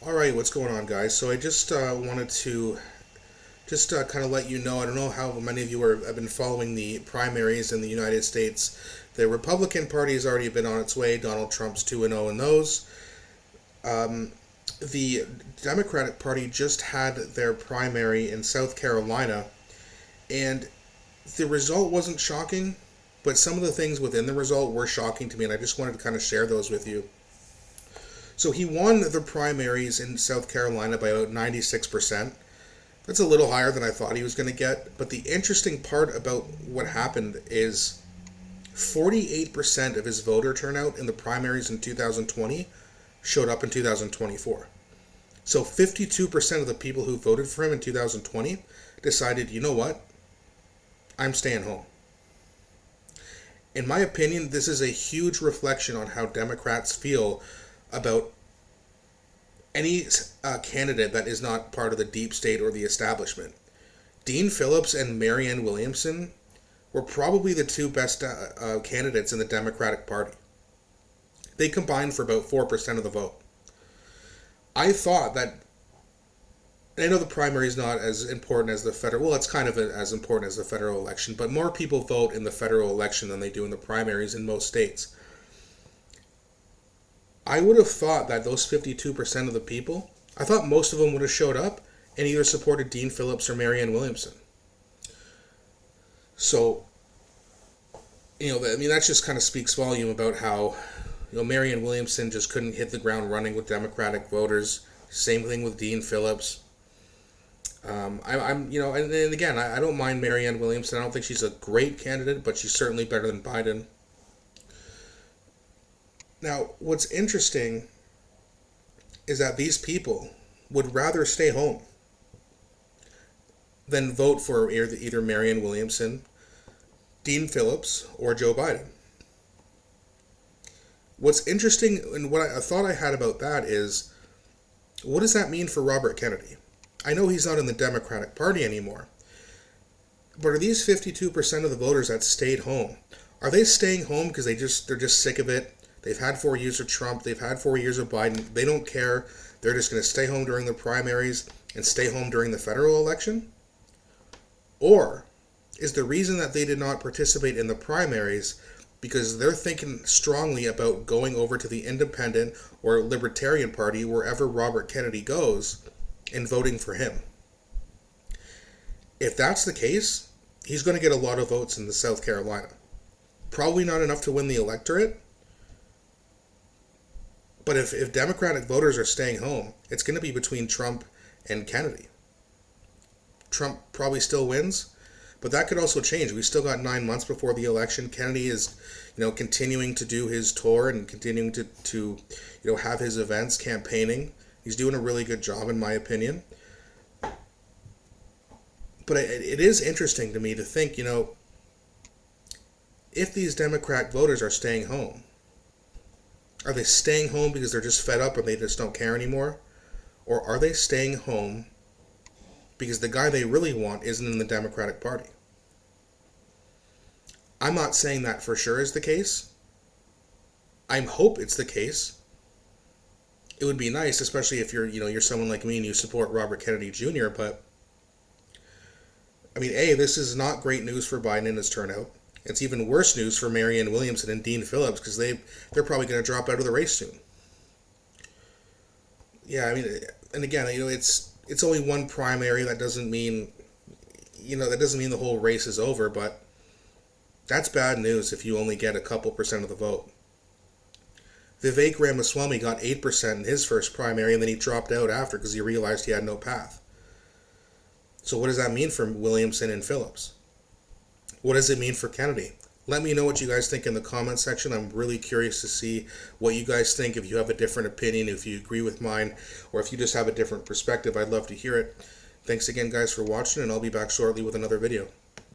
Alright, what's going on, guys? So I just wanted to kind of let you know, I don't know how many of you have been following the primaries in the United States. The Republican Party has already been on its way. Donald Trump's 2-0 in those. The Democratic Party just had their primary in South Carolina, and the result wasn't shocking, but some of the things within the result were shocking to me, and I just wanted to kind of share those with you. So he won the primaries in South Carolina by about 96%. That's a little higher than I thought he was going to get. But the interesting part about what happened is 48% of his voter turnout in the primaries in 2020 showed up in 2024. So 52% of the people who voted for him in 2020 decided, you know what, I'm staying home. In my opinion, this is a huge reflection on how Democrats feel about any candidate that is not part of the deep state or the establishment. Dean Phillips and Marianne Williamson were probably the two best candidates in the Democratic Party. They combined for about 4% of the vote. I thought that, I know the primary is not as important as the federal, well, it's kind of as important as the federal election, but more people vote in the federal election than they do in the primaries in most states. I would have thought that those 52% of the people, I thought most of them would have showed up and either supported Dean Phillips or Marianne Williamson. So, that just kind of speaks volume about how, Marianne Williamson just couldn't hit the ground running with Democratic voters. Same thing with Dean Phillips. And again, I don't mind Marianne Williamson. I don't think she's a great candidate, but she's certainly better than Biden. Now, what's interesting is that these people would rather stay home than vote for either Marianne Williamson, Dean Phillips, or Joe Biden. What's interesting, and what I thought I had about that is, what does that mean for Robert Kennedy? I know he's not in the Democratic Party anymore, but are these 52% of the voters that stayed home, are they staying home because they're just sick of it? They've had 4 years of Trump. They've had 4 years of Biden. They don't care. They're just going to stay home during the primaries and stay home during the federal election? Or is the reason that they did not participate in the primaries because they're thinking strongly about going over to the independent or libertarian party wherever Robert Kennedy goes and voting for him? If that's the case, he's going to get a lot of votes in the South Carolina. Probably not enough to win the electorate. But if Democratic voters are staying home, it's going to be between Trump and Kennedy. Trump probably still wins, but that could also change. We still got 9 months before the election. Kennedy is, continuing to do his tour and continuing to have his events, campaigning. He's doing a really good job, in my opinion. But it is interesting to me to think, if these Democrat voters are staying home, are they staying home because they're just fed up or they just don't care anymore? Or are they staying home because the guy they really want isn't in the Democratic Party? I'm not saying that for sure is the case. I hope it's the case. It would be nice, especially if you're someone like me and you support Robert Kennedy Jr., but this is not great news for Biden and his turnout. It's even worse news for Marianne Williamson and Dean Phillips because they're probably going to drop out of the race soon. Yeah, and again, it's only one primary. That doesn't mean, the whole race is over, but that's bad news if you only get a couple percent of the vote. Vivek Ramaswamy got 8% in his first primary, and then he dropped out after because he realized he had no path. So what does that mean for Williamson and Phillips? What does it mean for Kennedy? Let me know what you guys think in the comment section. I'm really curious to see what you guys think. If you have a different opinion, if you agree with mine, or if you just have a different perspective, I'd love to hear it. Thanks again, guys, for watching, and I'll be back shortly with another video.